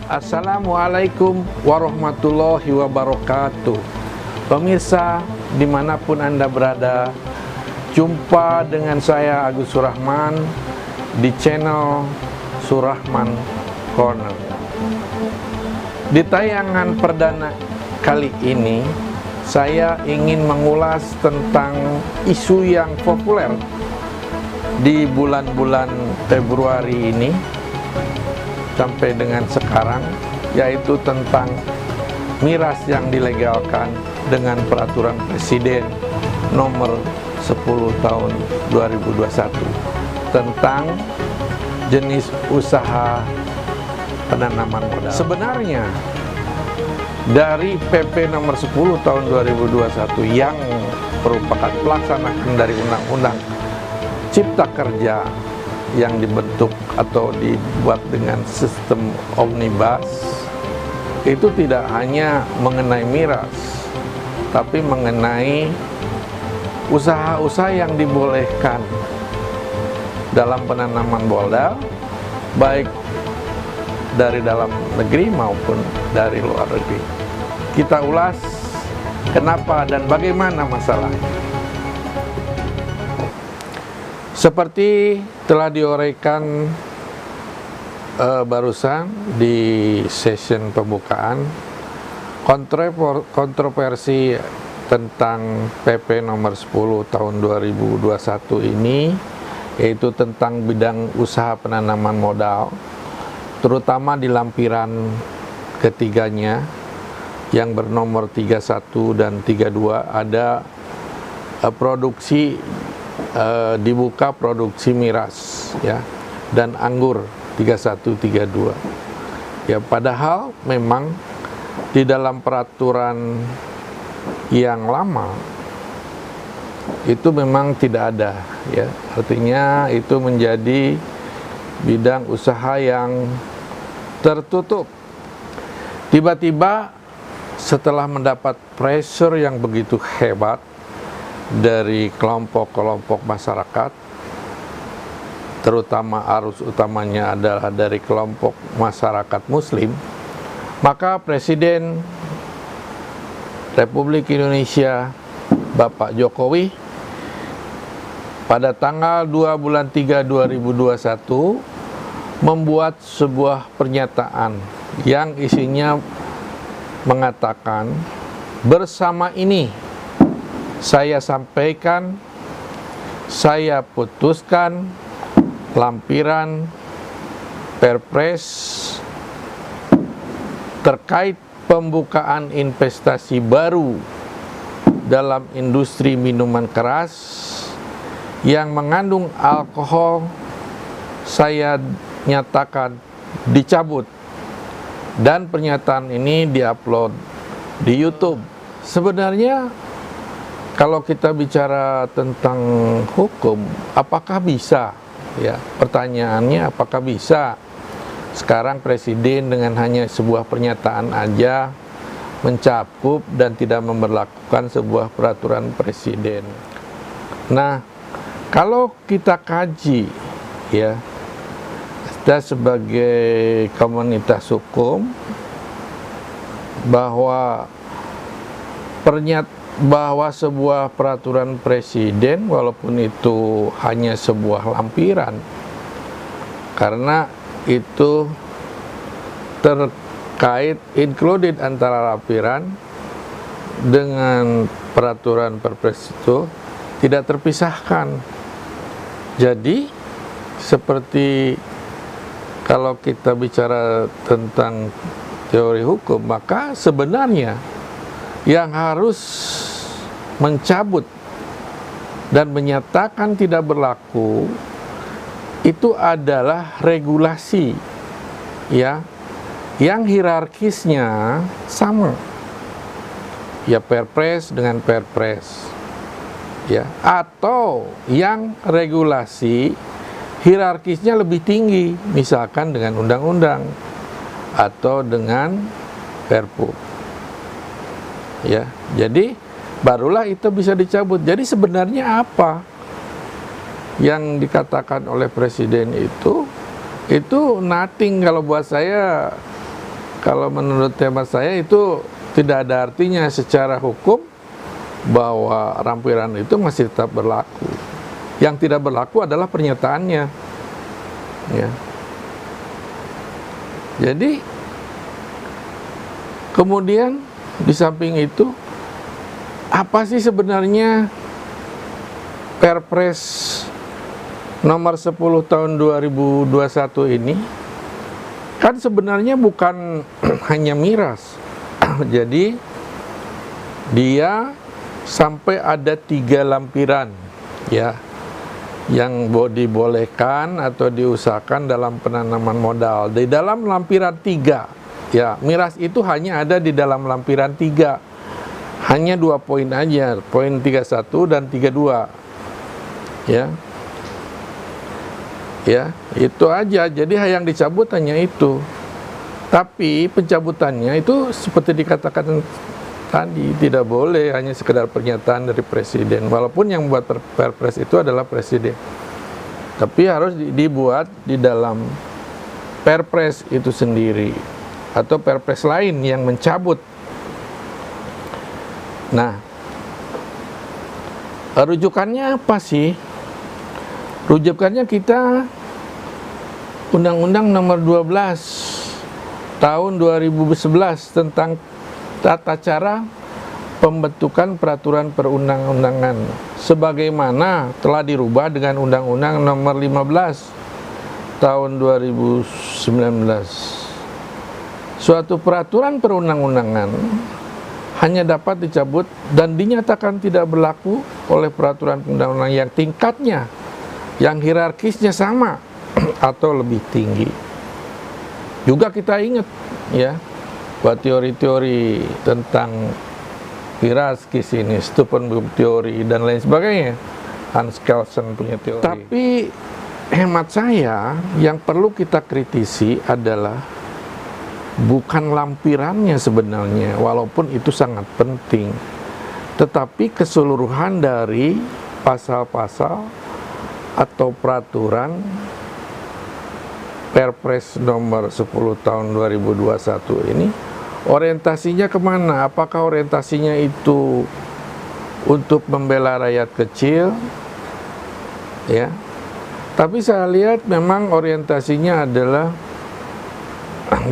Assalamualaikum warahmatullahi wabarakatuh. Pemirsa dimanapun Anda berada, jumpa dengan saya Agus Surahman di channel Surahman Corner. Di tayangan perdana kali ini, saya ingin mengulas tentang isu yang populer di bulan-bulan Februari ini sampai dengan sekarang, yaitu tentang miras yang dilegalkan dengan peraturan Presiden nomor 10 tahun 2021 tentang jenis usaha penanaman modal. Sebenarnya dari PP nomor 10 tahun 2021 yang merupakan pelaksanaan dari Undang-Undang Cipta Kerja yang dibentuk atau dibuat dengan sistem omnibus, itu tidak hanya mengenai miras, tapi mengenai usaha-usaha yang dibolehkan dalam penanaman modal, baik dari dalam negeri maupun dari luar negeri. Kita ulas kenapa dan bagaimana masalahnya. Seperti telah diuraikan barusan di session pembukaan, kontroversi tentang PP nomor 10 tahun 2021 ini, yaitu tentang bidang usaha penanaman modal, terutama di lampiran ketiganya yang bernomor 31 dan 32 ada produksi dibuka produksi miras ya dan anggur 31 32. Ya, padahal memang di dalam peraturan yang lama itu memang tidak ada ya. Artinya itu menjadi bidang usaha yang tertutup. Tiba-tiba setelah mendapat pressure yang begitu hebat dari kelompok-kelompok masyarakat, terutama arus utamanya adalah dari kelompok masyarakat Muslim, maka Presiden Republik Indonesia Bapak Jokowi pada tanggal 2 bulan 3 2021 membuat sebuah pernyataan yang isinya mengatakan, bersama ini saya sampaikan, saya putuskan lampiran Perpres terkait pembukaan investasi baru dalam industri minuman keras yang mengandung alkohol, saya nyatakan dicabut, dan pernyataan ini diupload di YouTube. Sebenarnya kalau kita bicara tentang hukum, apakah bisa? Ya, pertanyaannya apakah bisa sekarang Presiden dengan hanya sebuah pernyataan aja mencakup dan tidak memberlakukan sebuah peraturan Presiden? Nah, kalau kita kaji ya, kita sebagai komunitas hukum bahwa sebuah peraturan Presiden, walaupun itu hanya sebuah lampiran, karena itu terkait included antara lampiran dengan peraturan Perpres itu tidak terpisahkan. Jadi seperti kalau kita bicara tentang teori hukum, maka sebenarnya yang harus mencabut dan menyatakan tidak berlaku itu adalah regulasi ya yang hierarkisnya sama ya, Perpres dengan Perpres ya, atau yang regulasi hierarkisnya lebih tinggi, misalkan dengan undang-undang atau dengan Perpu ya. Jadi barulah itu bisa dicabut. Jadi sebenarnya apa yang dikatakan oleh Presiden itu nothing kalau buat saya, kalau menurut hemat saya itu tidak ada artinya secara hukum bahwa lampiran itu masih tetap berlaku. Yang tidak berlaku adalah pernyataannya, ya. Jadi kemudian di samping itu, apa sih sebenarnya Perpres nomor 10 tahun 2021 ini? Kan sebenarnya bukan hanya miras. Jadi dia sampai ada 3 lampiran, ya, yang dibolehkan atau diusahakan dalam penanaman modal. Di dalam lampiran 3, ya, miras itu hanya ada di dalam lampiran 3. Hanya 2 poin aja, poin 31 dan 32. Ya. Ya, itu aja. Jadi yang dicabut hanya itu. Tapi pencabutannya itu seperti dikatakan tadi, tidak boleh hanya sekedar pernyataan dari presiden, walaupun yang membuat perpres itu adalah presiden, tapi harus dibuat di dalam perpres itu sendiri atau perpres lain yang mencabut. Nah, rujukannya apa sih? Rujukannya kita Undang-Undang nomor 12 tahun 2011 tentang tata cara pembentukan peraturan perundang-undangan sebagaimana telah dirubah dengan Undang-Undang nomor 15 tahun 2019. Suatu peraturan perundang-undangan hanya dapat dicabut dan dinyatakan tidak berlaku oleh peraturan perundang-undangan yang tingkatnya, yang hierarkisnya sama atau lebih tinggi. Juga kita ingat, ya, buat teori-teori tentang hierarkis ini, Stufenberg teori dan lain sebagainya, Hans Kelsen punya teori. Tapi hemat saya yang perlu kita kritisi adalah bukan lampirannya sebenarnya, walaupun itu sangat penting, tetapi keseluruhan dari pasal-pasal atau peraturan Perpres nomor 10 tahun 2021 ini, orientasinya kemana? Apakah orientasinya itu untuk membela rakyat kecil, ya? Tapi saya lihat memang orientasinya adalah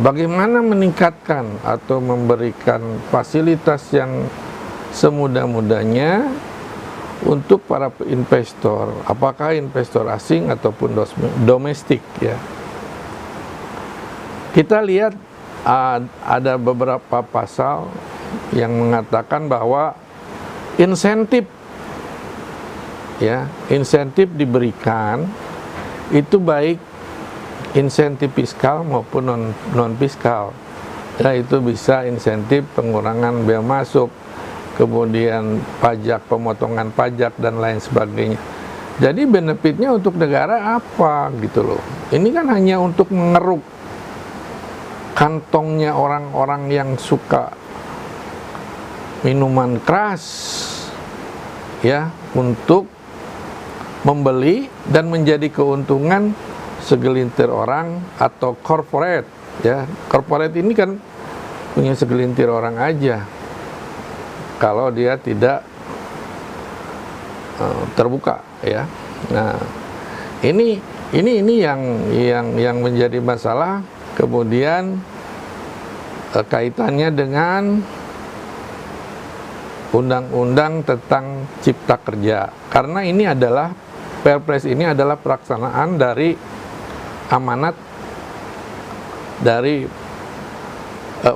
bagaimana meningkatkan atau memberikan fasilitas yang semudah-mudahnya untuk para investor, apakah investor asing ataupun domestik, ya. Kita lihat ada beberapa pasal yang mengatakan bahwa insentif, ya, insentif diberikan itu baik insentif fiskal maupun non fiskal, ya, itu bisa insentif pengurangan bea masuk, kemudian pajak, pemotongan pajak dan lain sebagainya. Jadi benefitnya untuk negara apa gitu loh? Ini kan hanya untuk mengeruk kantongnya orang-orang yang suka minuman keras, ya, untuk membeli dan menjadi keuntungan segelintir orang atau corporate, ya. Corporate ini kan punya segelintir orang aja kalau dia tidak terbuka, ya. Nah, ini yang menjadi masalah. Kemudian kaitannya dengan undang-undang tentang cipta kerja, karena ini adalah Perpres ini adalah pelaksanaan dari amanat dari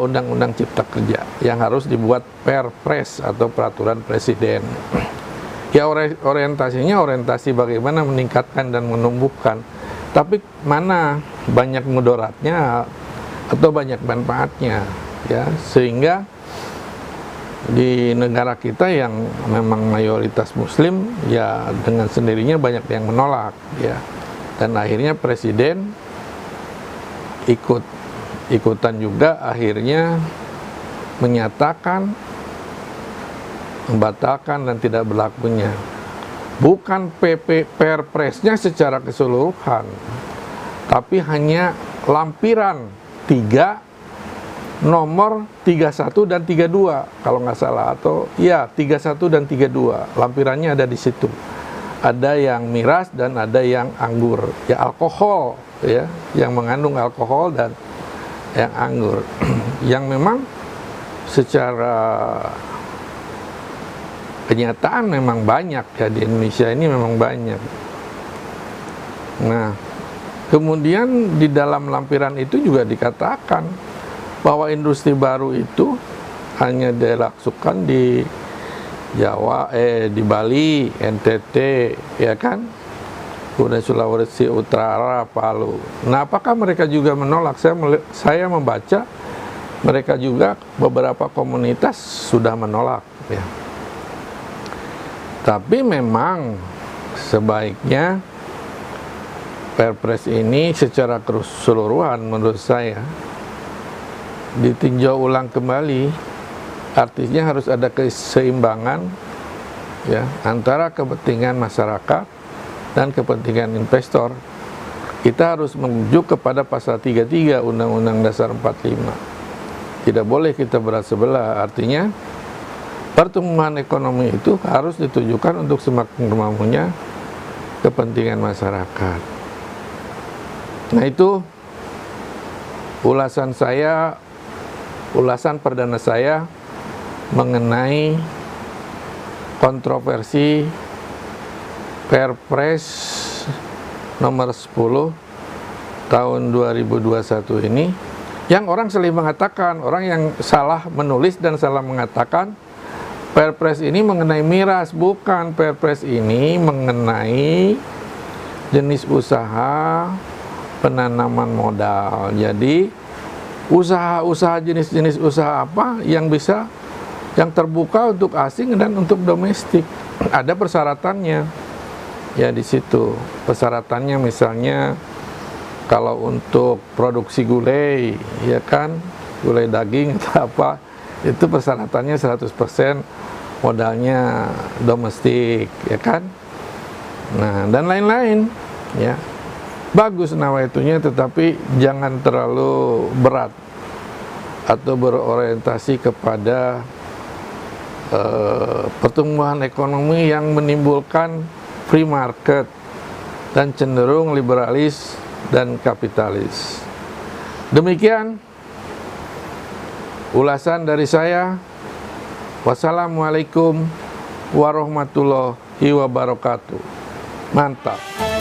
undang-undang cipta kerja yang harus dibuat Perpres atau peraturan presiden. Ya, orientasinya orientasi bagaimana meningkatkan dan menumbuhkan, tapi mana banyak mudaratnya atau banyak manfaatnya, ya, sehingga di negara kita yang memang mayoritas muslim, ya, dengan sendirinya banyak yang menolak, ya, dan akhirnya presiden ikutan juga akhirnya menyatakan membatalkan dan tidak berlakunya bukan Perpresnya secara keseluruhan, tapi hanya lampiran 3 nomor 31 dan 32 kalau nggak salah, atau ya 31 dan 32, lampirannya ada di situ. Ada yang miras dan ada yang anggur, ya alkohol, ya yang mengandung alkohol dan yang anggur, yang memang secara kenyataan memang banyak ya di Indonesia ini memang banyak. Nah, kemudian di dalam lampiran itu juga dikatakan bahwa industri baru itu hanya dilakukan di Jawa, di Bali, NTT, ya kan, kemudian Sulawesi Utara, Palu. Nah, apakah mereka juga menolak? Saya membaca mereka juga beberapa komunitas sudah menolak, ya. Tapi memang sebaiknya Perpres ini secara keseluruhan menurut saya ditinjau ulang kembali. Artinya harus ada keseimbangan ya antara kepentingan masyarakat dan kepentingan investor. Kita harus merujuk kepada pasal 33 Undang-Undang Dasar 45. Tidak boleh kita berat sebelah. Artinya pertumbuhan ekonomi itu harus ditujukan untuk semakin mampunya kepentingan masyarakat. Nah, itu ulasan perdana saya mengenai kontroversi Perpres nomor 10 tahun 2021 ini, yang orang sering mengatakan, orang yang salah menulis dan salah mengatakan Perpres ini mengenai miras. Bukan, Perpres ini mengenai jenis usaha penanaman modal. Jadi usaha-usaha jenis-jenis usaha apa yang bisa, yang terbuka untuk asing dan untuk domestik. Ada persyaratannya ya di situ. Persyaratannya misalnya kalau untuk produksi gulai, ya kan, gulai daging atau apa, itu persyaratannya 100% modalnya domestik, ya kan. Nah, dan lain-lain, ya. Bagus nawaitunya, tetapi jangan terlalu berat atau berorientasi kepada pertumbuhan ekonomi yang menimbulkan free market dan cenderung liberalis dan kapitalis. Demikian ulasan dari saya. Wassalamualaikum warahmatullahi wabarakatuh. Mantap.